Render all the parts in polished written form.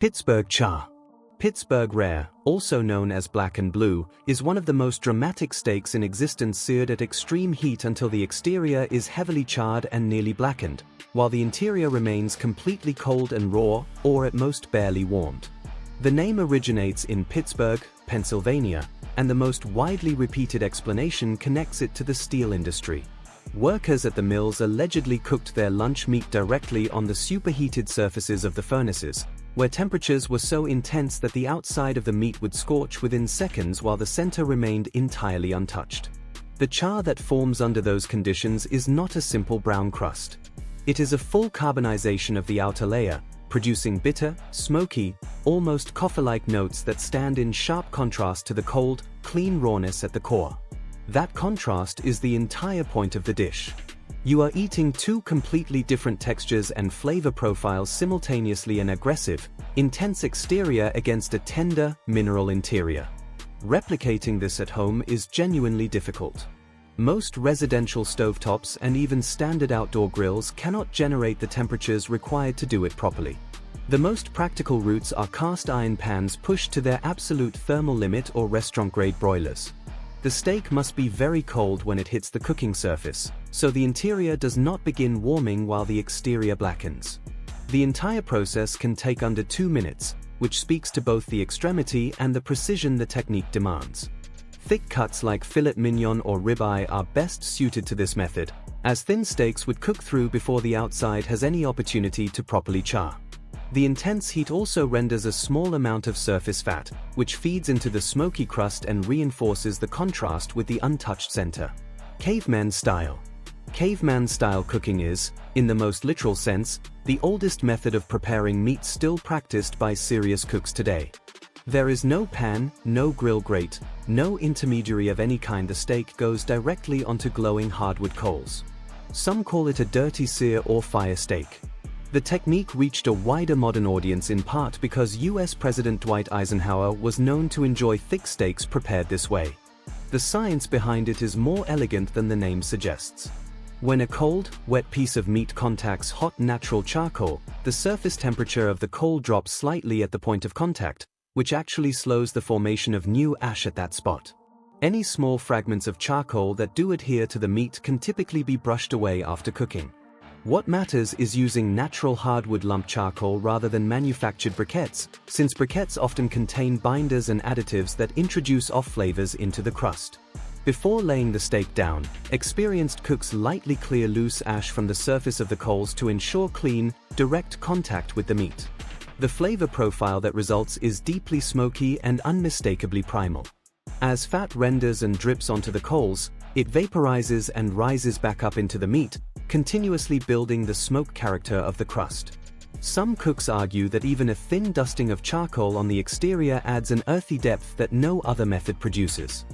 Pittsburgh char. Pittsburgh rare, also known as black and blue, is one of the most dramatic steaks in existence, seared at extreme heat until the exterior is heavily charred and nearly blackened, while the interior remains completely cold and raw, or at most barely warmed. The name originates in Pittsburgh, Pennsylvania, and the most widely repeated explanation connects it to the steel industry. Workers at the mills allegedly cooked their lunch meat directly on the superheated surfaces of the furnaces, where temperatures were so intense that the outside of the meat would scorch within seconds while the center remained entirely untouched. The char that forms under those conditions is not a simple brown crust. It is a full carbonization of the outer layer, producing bitter, smoky, almost coffee-like notes that stand in sharp contrast to the cold, clean rawness at the core. That contrast is the entire point of the dish. You are eating two completely different textures and flavor profiles simultaneously: an aggressive, intense exterior against a tender, mineral interior. Replicating this at home is genuinely difficult. Most residential stovetops and even standard outdoor grills cannot generate the temperatures required to do it properly. The most practical routes are cast iron pans pushed to their absolute thermal limit, or restaurant-grade broilers. The steak must be very cold when it hits the cooking surface, so the interior does not begin warming while the exterior blackens. The entire process can take under 2 minutes, which speaks to both the extremity and the precision the technique demands. Thick cuts like filet mignon or ribeye are best suited to this method, as thin steaks would cook through before the outside has any opportunity to properly char. The intense heat also renders a small amount of surface fat, which feeds into the smoky crust and reinforces the contrast with the untouched center. Caveman style. Caveman style cooking is, in the most literal sense, the oldest method of preparing meat still practiced by serious cooks today. There is no pan, no grill grate, no intermediary of any kind. The steak goes directly onto glowing hardwood coals. Some call it a dirty sear or fire steak. The technique reached a wider modern audience in part because US President Dwight Eisenhower was known to enjoy thick steaks prepared this way. The science behind it is more elegant than the name suggests. When a cold, wet piece of meat contacts hot natural charcoal, the surface temperature of the coal drops slightly at the point of contact, which actually slows the formation of new ash at that spot. Any small fragments of charcoal that do adhere to the meat can typically be brushed away after cooking. What matters is using natural hardwood lump charcoal rather than manufactured briquettes, since briquettes often contain binders and additives that introduce off flavors into the crust. Before laying the steak down, experienced cooks lightly clear loose ash from the surface of the coals to ensure clean, direct contact with the meat. The flavor profile that results is deeply smoky and unmistakably primal. As fat renders and drips onto the coals, it vaporizes and rises back up into the meat, continuously building the smoke character of the crust. Some cooks argue that even a thin dusting of charcoal on the exterior adds an earthy depth that no other method produces.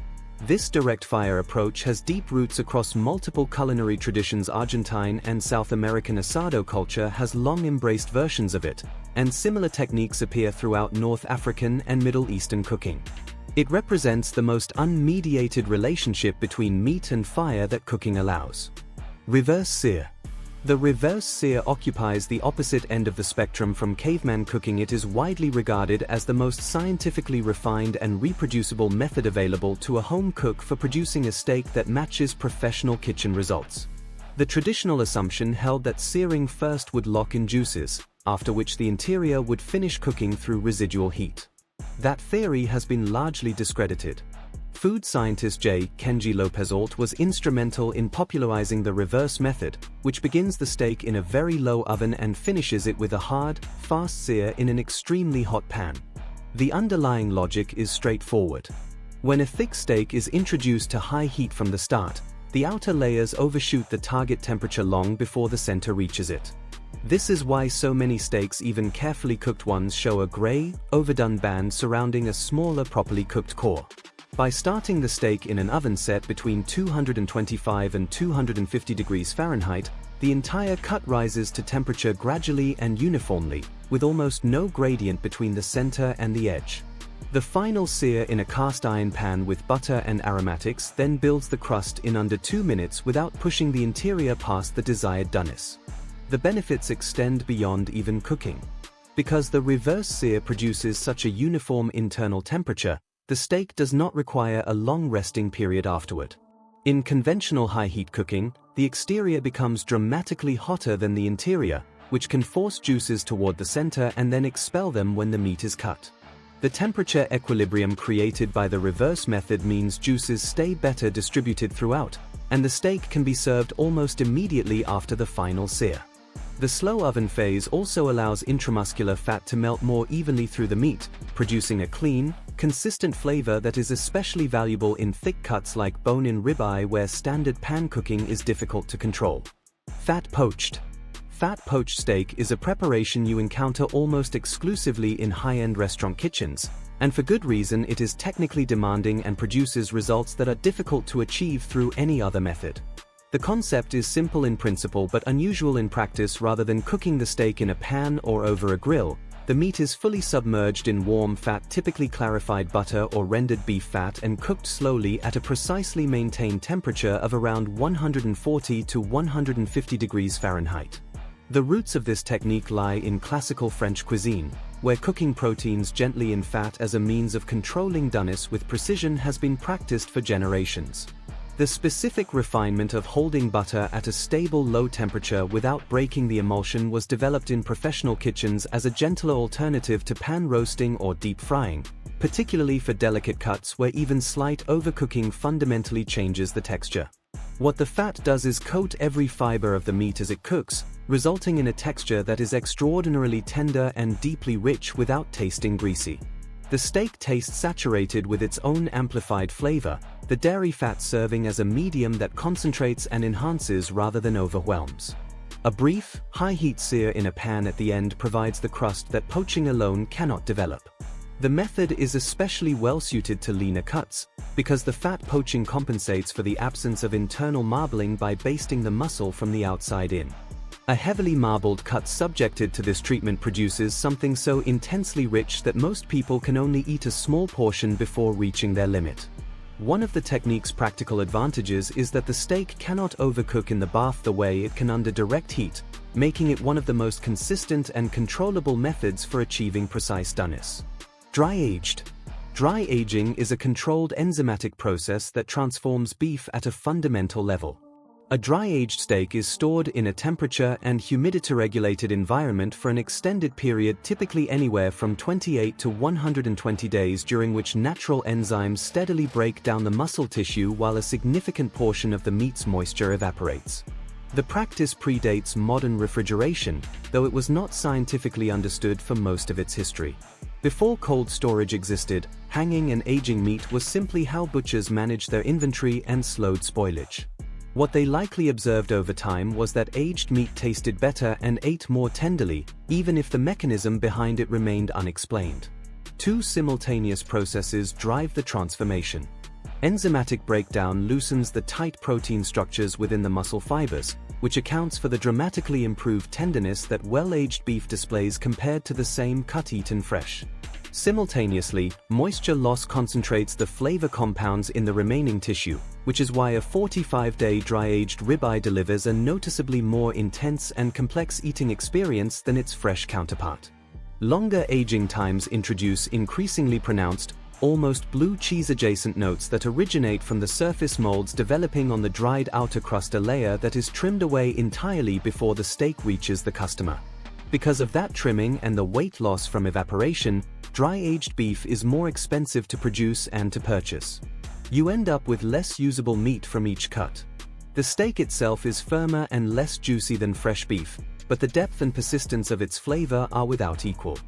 This direct fire approach has deep roots across multiple culinary traditions. Argentine and South American asado culture has long embraced versions of it, and similar techniques appear throughout North African and Middle Eastern cooking. It represents the most unmediated relationship between meat and fire that cooking allows. Reverse sear. The reverse sear occupies the opposite end of the spectrum from caveman cooking. It is widely regarded as the most scientifically refined and reproducible method available to a home cook for producing a steak that matches professional kitchen results. The traditional assumption held that searing first would lock in juices, after which the interior would finish cooking through residual heat. That theory has been largely discredited. Food scientist J. Kenji Lopez-Alt was instrumental in popularizing the reverse method, which begins the steak in a very low oven and finishes it with a hard, fast sear in an extremely hot pan. The underlying logic is straightforward. When a thick steak is introduced to high heat from the start, the outer layers overshoot the target temperature long before the center reaches it. This is why so many steaks, even carefully cooked ones, show a gray, overdone band surrounding a smaller, properly cooked core. By starting the steak in an oven set between 225 and 250 degrees Fahrenheit, the entire cut rises to temperature gradually and uniformly, with almost no gradient between the center and the edge. The final sear in a cast iron pan with butter and aromatics then builds the crust in under 2 minutes without pushing the interior past the desired doneness. The benefits extend beyond even cooking. Because the reverse sear produces such a uniform internal temperature, the steak does not require a long resting period afterward. In conventional high-heat cooking, the exterior becomes dramatically hotter than the interior, which can force juices toward the center and then expel them when the meat is cut. The temperature equilibrium created by the reverse method means juices stay better distributed throughout, and the steak can be served almost immediately after the final sear. The slow oven phase also allows intramuscular fat to melt more evenly through the meat, producing a clean, consistent flavor that is especially valuable in thick cuts like bone-in ribeye where standard pan cooking is difficult to control. Fat poached. Fat poached steak is a preparation you encounter almost exclusively in high-end restaurant kitchens, and for good reason. It is technically demanding and produces results that are difficult to achieve through any other method. The concept is simple in principle but unusual in practice. Rather than cooking the steak in a pan or over a grill, the meat is fully submerged in warm fat, typically clarified butter or rendered beef fat, and cooked slowly at a precisely maintained temperature of around 140 to 150 degrees Fahrenheit. The roots of this technique lie in classical French cuisine, where cooking proteins gently in fat as a means of controlling doneness with precision has been practiced for generations. The specific refinement of holding butter at a stable low temperature without breaking the emulsion was developed in professional kitchens as a gentler alternative to pan roasting or deep frying, particularly for delicate cuts where even slight overcooking fundamentally changes the texture. What the fat does is coat every fiber of the meat as it cooks, resulting in a texture that is extraordinarily tender and deeply rich without tasting greasy. The steak tastes saturated with its own amplified flavor, the dairy fat serving as a medium that concentrates and enhances rather than overwhelms. A brief, high-heat sear in a pan at the end provides the crust that poaching alone cannot develop. The method is especially well-suited to leaner cuts, because the fat poaching compensates for the absence of internal marbling by basting the muscle from the outside in. A heavily marbled cut subjected to this treatment produces something so intensely rich that most people can only eat a small portion before reaching their limit. One of the technique's practical advantages is that the steak cannot overcook in the bath the way it can under direct heat, making it one of the most consistent and controllable methods for achieving precise doneness. Dry-aged. Dry aging is a controlled enzymatic process that transforms beef at a fundamental level. A dry-aged steak is stored in a temperature and humidity-regulated environment for an extended period, typically anywhere from 28 to 120 days, during which natural enzymes steadily break down the muscle tissue while a significant portion of the meat's moisture evaporates. The practice predates modern refrigeration, though it was not scientifically understood for most of its history. Before cold storage existed, hanging and aging meat was simply how butchers managed their inventory and slowed spoilage. What they likely observed over time was that aged meat tasted better and ate more tenderly, even if the mechanism behind it remained unexplained. Two simultaneous processes drive the transformation. Enzymatic breakdown loosens the tight protein structures within the muscle fibers, which accounts for the dramatically improved tenderness that well-aged beef displays compared to the same cut eaten fresh. Simultaneously, moisture loss concentrates the flavor compounds in the remaining tissue, which is why a 45-day dry-aged ribeye delivers a noticeably more intense and complex eating experience than its fresh counterpart. Longer aging times introduce increasingly pronounced, almost blue cheese-adjacent notes that originate from the surface molds developing on the dried outer crust, a layer that is trimmed away entirely before the steak reaches the customer. Because of that trimming and the weight loss from evaporation, dry-aged beef is more expensive to produce and to purchase. You end up with less usable meat from each cut. The steak itself is firmer and less juicy than fresh beef, but the depth and persistence of its flavor are without equal.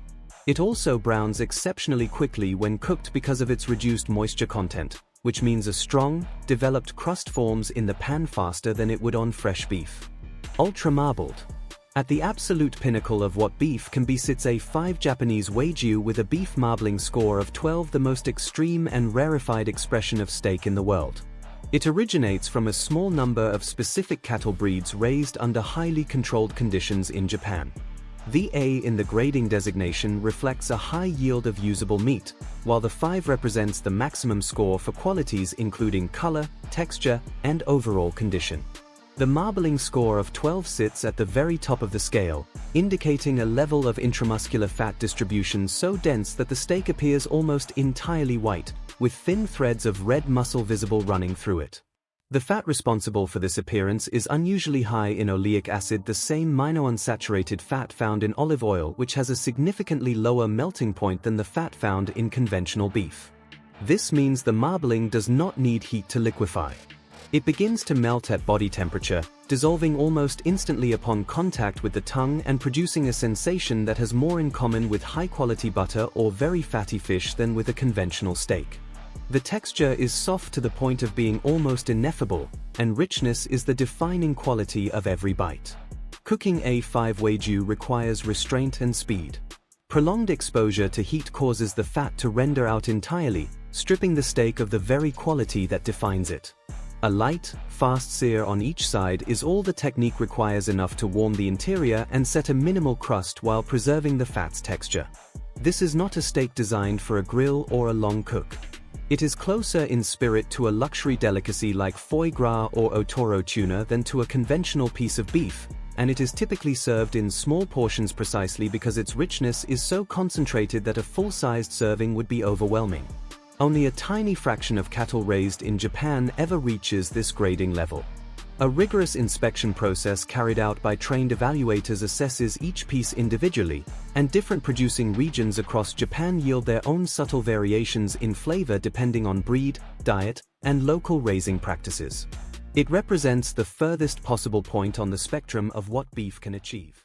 It also browns exceptionally quickly when cooked because of its reduced moisture content, which means a strong, developed crust forms in the pan faster than it would on fresh beef. Ultra-marbled. At the absolute pinnacle of what beef can be sits A5 Japanese Wagyu with a beef marbling score of 12, the most extreme and rarefied expression of steak in the world. It originates from a small number of specific cattle breeds raised under highly controlled conditions in Japan. The A in the grading designation reflects a high yield of usable meat, while the 5 represents the maximum score for qualities including color, texture, and overall condition. The marbling score of 12 sits at the very top of the scale, indicating a level of intramuscular fat distribution so dense that the steak appears almost entirely white, with thin threads of red muscle visible running through it. The fat responsible for this appearance is unusually high in oleic acid, the same monounsaturated fat found in olive oil, which has a significantly lower melting point than the fat found in conventional beef. This means the marbling does not need heat to liquefy. It begins to melt at body temperature, dissolving almost instantly upon contact with the tongue and producing a sensation that has more in common with high-quality butter or very fatty fish than with a conventional steak. The texture is soft to the point of being almost ineffable, and richness is the defining quality of every bite. Cooking A5 Wagyu requires restraint and speed. Prolonged exposure to heat causes the fat to render out entirely, stripping the steak of the very quality that defines it. A light, fast sear on each side is all the technique requires, enough to warm the interior and set a minimal crust while preserving the fat's texture. This is not a steak designed for a grill or a long cook. It is closer in spirit to a luxury delicacy like foie gras or otoro tuna than to a conventional piece of beef, and it is typically served in small portions precisely because its richness is so concentrated that a full-sized serving would be overwhelming. Only a tiny fraction of cattle raised in Japan ever reaches this grading level. A rigorous inspection process carried out by trained evaluators assesses each piece individually, and different producing regions across Japan yield their own subtle variations in flavor depending on breed, diet, and local raising practices. It represents the furthest possible point on the spectrum of what beef can achieve.